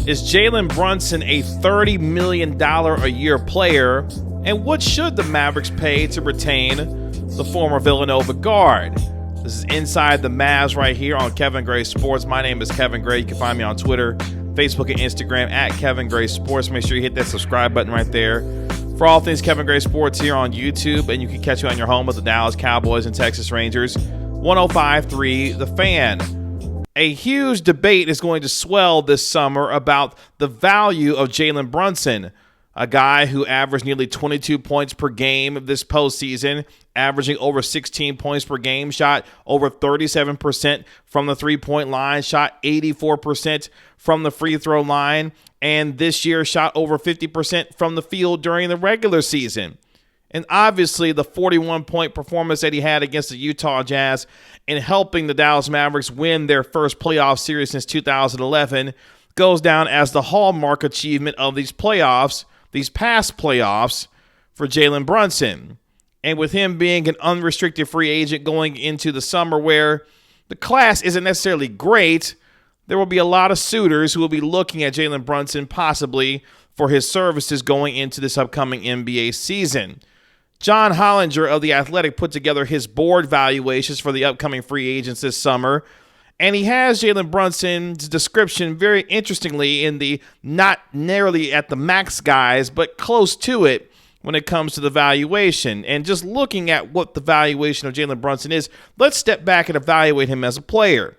Is Jalen Brunson a $30 million a year player? And what should the Mavericks pay to retain the former Villanova guard? This is Inside the Mavs right here on Kevin Gray Sports. My name is Kevin Gray. You can find me on Twitter, Facebook, and Instagram at Kevin Gray Sports. Make sure you hit that subscribe button right there for all things Kevin Gray Sports here on YouTube. And you can catch you on your home with the Dallas Cowboys and Texas Rangers. 105.3 The Fan. A huge debate is going to swell this summer about the value of Jalen Brunson, a guy who averaged nearly 22 points per game this postseason, averaging over 16 points per game, shot over 37% from the three-point line, shot 84% from the free throw line, and this year shot over 50% from the field during the regular season. And obviously, the 41-point performance that he had against the Utah Jazz in helping the Dallas Mavericks win their first playoff series since 2011 goes down as the hallmark achievement of these playoffs, these past playoffs, for Jalen Brunson. And with him being an unrestricted free agent going into the summer where the class isn't necessarily great, there will be a lot of suitors who will be looking at Jalen Brunson possibly for his services going into this upcoming NBA season. John Hollinger of The Athletic put together his board valuations for the upcoming free agents this summer, and he has Jalen Brunson's description very interestingly in the not nearly at the max guys, but close to it when it comes to the valuation. And just looking at what the valuation of Jalen Brunson is, let's step back and evaluate him as a player.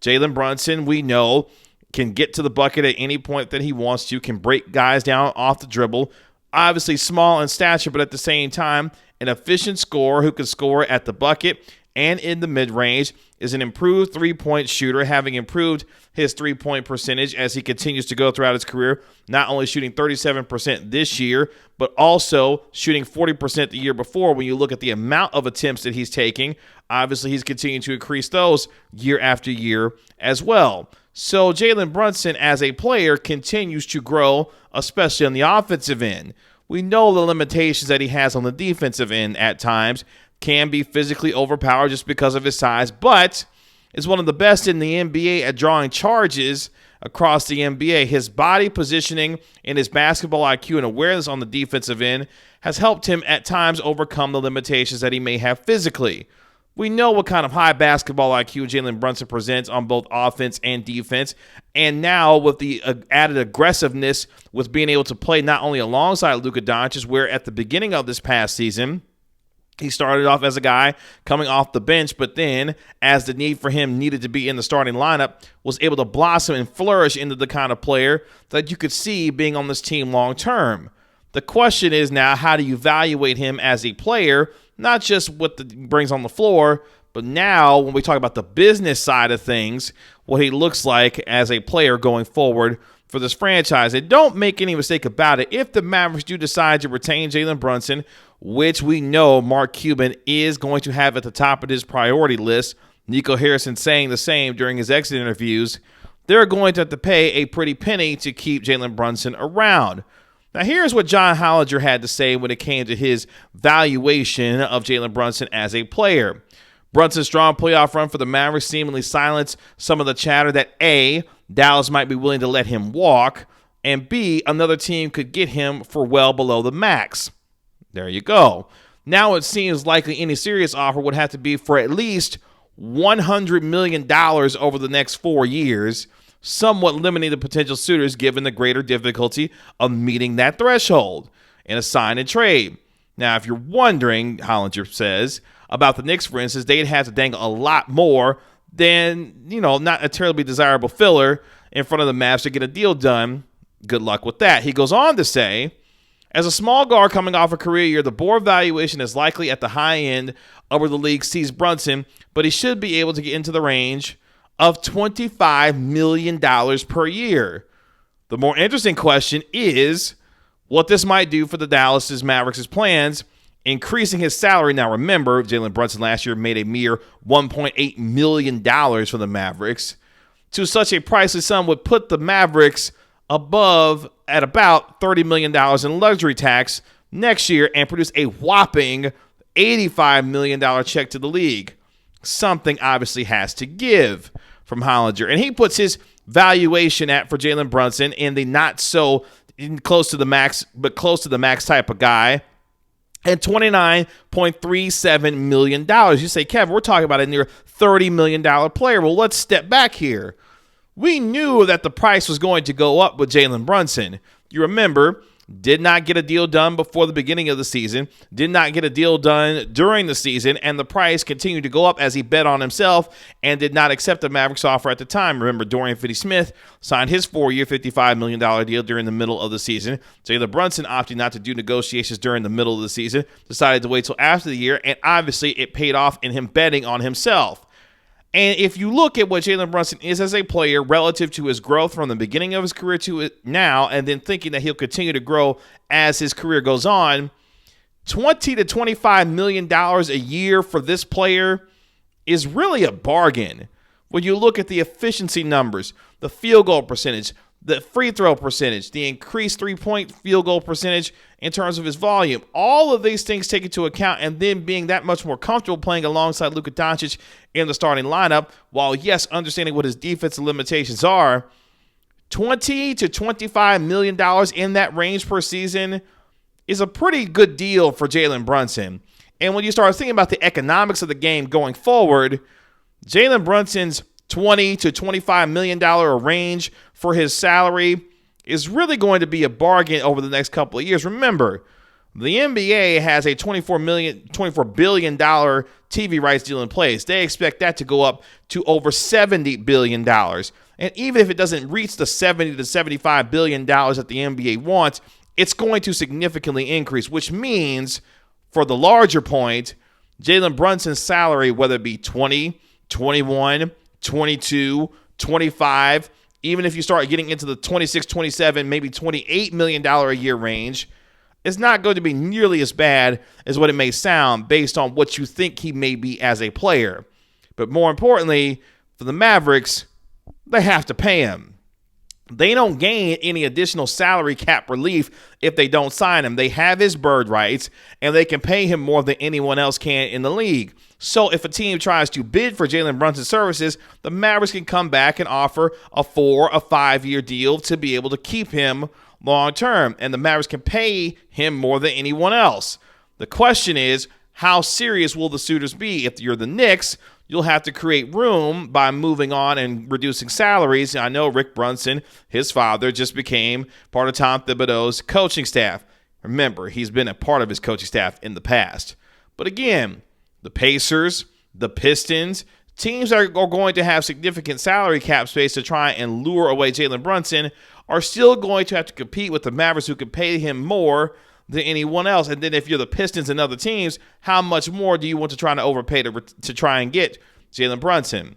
Jalen Brunson, we know, can get to the bucket at any point that he wants to, can break guys down off the dribble. Obviously small in stature, but at the same time, an efficient scorer who can score at the bucket and in the mid-range, is an improved three-point shooter, having improved his three-point percentage as he continues to go throughout his career, not only shooting 37% this year, but also shooting 40% the year before when you look at the amount of attempts that he's taking. Obviously, he's continuing to increase those year after year as well. So Jalen Brunson as a player continues to grow, especially on the offensive end. We know the limitations that he has on the defensive end at times, can be physically overpowered just because of his size, but is one of the best in the NBA at drawing charges across the NBA. His body positioning and his basketball IQ and awareness on the defensive end has helped him at times overcome the limitations that he may have physically. We know what kind of high basketball IQ Jalen Brunson presents on both offense and defense, and now with the added aggressiveness with being able to play not only alongside Luka Doncic, where at the beginning of this past season, he started off as a guy coming off the bench, but then as the need for him needed to be in the starting lineup, was able to blossom and flourish into the kind of player that you could see being on this team long term. The question is now, how do you evaluate him as a player? Not just what he brings on the floor, but now when we talk about the business side of things, what he looks like as a player going forward for this franchise. And don't make any mistake about it. If the Mavericks do decide to retain Jalen Brunson, which we know Mark Cuban is going to have at the top of his priority list, Nico Harrison saying the same during his exit interviews, they're going to have to pay a pretty penny to keep Jalen Brunson around. Now, here's what John Hollinger had to say when it came to his valuation of Jalen Brunson as a player. Brunson's strong playoff run for the Mavericks seemingly silenced some of the chatter that A, Dallas might be willing to let him walk, and B, another team could get him for well below the max. There you go. Now it seems likely any serious offer would have to be for at least $100 million over the next 4 years, somewhat limiting the potential suitors given the greater difficulty of meeting that threshold in a sign and trade. Now, if you're wondering, Hollinger says, about the Knicks, for instance, they'd have to dangle a lot more than, not a terribly desirable filler in front of the Mavs to get a deal done. Good luck with that. He goes on to say, as a small guard coming off a career year, the board valuation is likely at the high end of where the league sees Brunson, but he should be able to get into the range of $25 million per year. The more interesting question is what this might do for the Dallas Mavericks' plans, increasing his salary. Now remember, Jalen Brunson last year made a mere $1.8 million for the Mavericks. To such a pricey sum would put the Mavericks above at about $30 million in luxury tax next year and produce a whopping $85 million check to the league. Something obviously has to give from Hollinger. And he puts his valuation at for Jalen Brunson in the not so close to the max, but close to the max type of guy, and $29.37 million. You say, Kev, we're talking about a near $30 million player. Well, let's step back here. We knew that the price was going to go up with Jalen Brunson. You remember, did not get a deal done before the beginning of the season, did not get a deal done during the season, and the price continued to go up as he bet on himself and did not accept the Mavericks offer at the time. Remember, Dorian Finney-Smith signed his 4-year, $55 million deal during the middle of the season. Jalen Brunson opted not to do negotiations during the middle of the season, decided to wait till after the year, and obviously it paid off in him betting on himself. And if you look at what Jalen Brunson is as a player relative to his growth from the beginning of his career to it now, and then thinking that he'll continue to grow as his career goes on, $20 to $25 million a year for this player is really a bargain. When you look at the efficiency numbers, the field goal percentage, the free throw percentage, the increased three-point field goal percentage in terms of his volume, all of these things take into account, and then being that much more comfortable playing alongside Luka Doncic in the starting lineup, while, yes, understanding what his defensive limitations are, $20 to $25 million in that range per season is a pretty good deal for Jalen Brunson. And when you start thinking about the economics of the game going forward, Jalen Brunson's $20 to $25 million range for his salary is really going to be a bargain over the next couple of years. Remember, the NBA has a $24 billion TV rights deal in place. They expect that to go up to over $70 billion. And even if it doesn't reach the $70 to $75 billion that the NBA wants, it's going to significantly increase, which means, for the larger point, Jalen Brunson's salary, whether it be 20, 21, 22, 25, even if you start getting into the 26, 27, maybe $28 million a year range, it's not going to be nearly as bad as what it may sound based on what you think he may be as a player. But more importantly, for the Mavericks, they have to pay him. They don't gain any additional salary cap relief if they don't sign him. They have his bird rights, and they can pay him more than anyone else can in the league. So if a team tries to bid for Jalen Brunson's services, the Mavericks can come back and offer a 4 or 5 year deal to be able to keep him long term, and the Mavericks can pay him more than anyone else. The question is, how serious will the suitors be? If you're the Knicks, you'll have to create room by moving on and reducing salaries. I know Rick Brunson, his father, just became part of Tom Thibodeau's coaching staff. Remember, he's been a part of his coaching staff in the past. But again, the Pacers, the Pistons, teams that are going to have significant salary cap space to try and lure away Jalen Brunson are still going to have to compete with the Mavericks, who can pay him more than anyone else. And then if you're the Pistons and other teams, how much more do you want to try to overpay to try and get Jalen Brunson?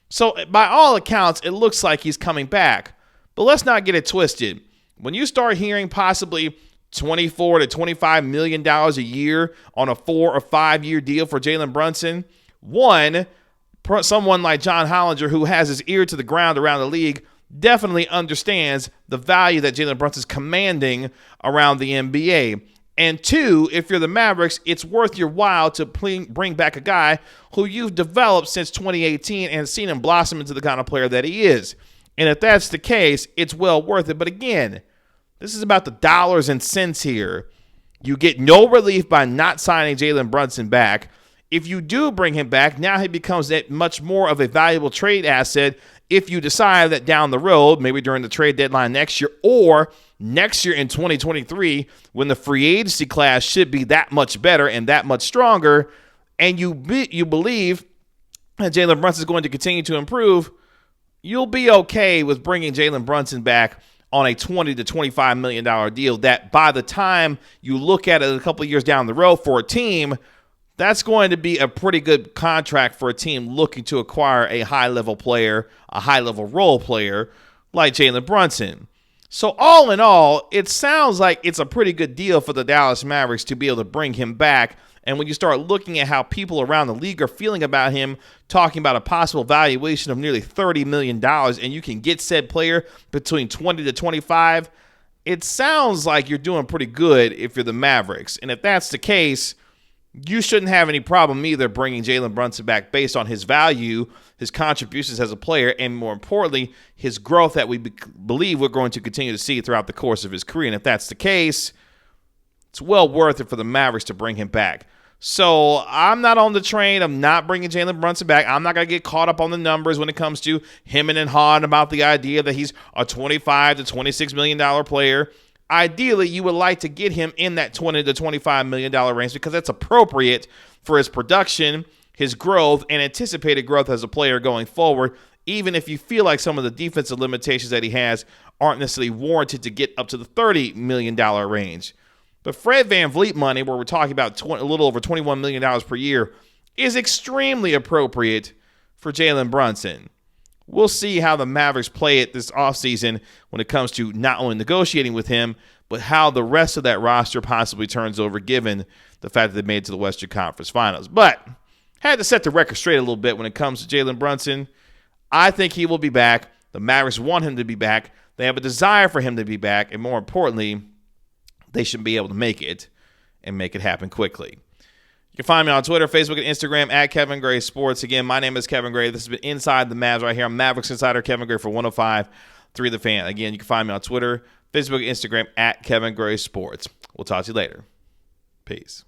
So by all accounts, it looks like he's coming back. But let's not get it twisted. When you start hearing possibly $24 to $25 million a year on a 4 or 5 year deal for Jalen Brunson, someone like John Hollinger, who has his ear to the ground around the league, definitely understands the value that Jalen Brunson's commanding around the NBA. And 2, if you're the Mavericks, it's worth your while to bring back a guy who you've developed since 2018 and seen him blossom into the kind of player that he is. And if that's the case, it's well worth it. But again, this is about the dollars and cents here. You get no relief by not signing Jalen Brunson back. If you do bring him back, now he becomes that much more of a valuable trade asset if you decide that down the road, maybe during the trade deadline next year or next year in 2023, when the free agency class should be that much better and that much stronger, and you believe that Jalen Brunson is going to continue to improve, you'll be okay with bringing Jalen Brunson back on a $20 to $25 million deal that by the time you look at it a couple of years down the road for a team, that's going to be a pretty good contract for a team looking to acquire a high-level player, a high-level role player like Jalen Brunson. So all in all, it sounds like it's a pretty good deal for the Dallas Mavericks to be able to bring him back. And when you start looking at how people around the league are feeling about him, talking about a possible valuation of nearly $30 million, and you can get said player between 20 to 25, it sounds like you're doing pretty good if you're the Mavericks. And if that's the case, you shouldn't have any problem either bringing Jalen Brunson back based on his value, his contributions as a player, and more importantly, his growth that we believe we're going to continue to see throughout the course of his career. And if that's the case, it's well worth it for the Mavericks to bring him back. So I'm not on the train. I'm not bringing Jalen Brunson back. I'm not going to get caught up on the numbers when it comes to him and Han about the idea that he's a $25 to $26 million player. Ideally, you would like to get him in that $20 to $25 million range because that's appropriate for his production, his growth, and anticipated growth as a player going forward, even if you feel like some of the defensive limitations that he has aren't necessarily warranted to get up to the $30 million range. But Fred VanVleet money, where we're talking about a little over $21 million per year, is extremely appropriate for Jalen Brunson. We'll see how the Mavericks play it this offseason when it comes to not only negotiating with him, but how the rest of that roster possibly turns over given the fact that they made it to the Western Conference Finals. But had to set the record straight a little bit when it comes to Jalen Brunson. I think he will be back. The Mavericks want him to be back. They have a desire for him to be back. And more importantly, they should be able to make it and make it happen quickly. You can find me on Twitter, Facebook, and Instagram at Kevin Gray Sports. Again, my name is Kevin Gray. This has been Inside the Mavs right here. I'm Mavericks Insider Kevin Gray for 105.3 The Fan. Again, you can find me on Twitter, Facebook, and Instagram at Kevin Gray Sports. We'll talk to you later. Peace.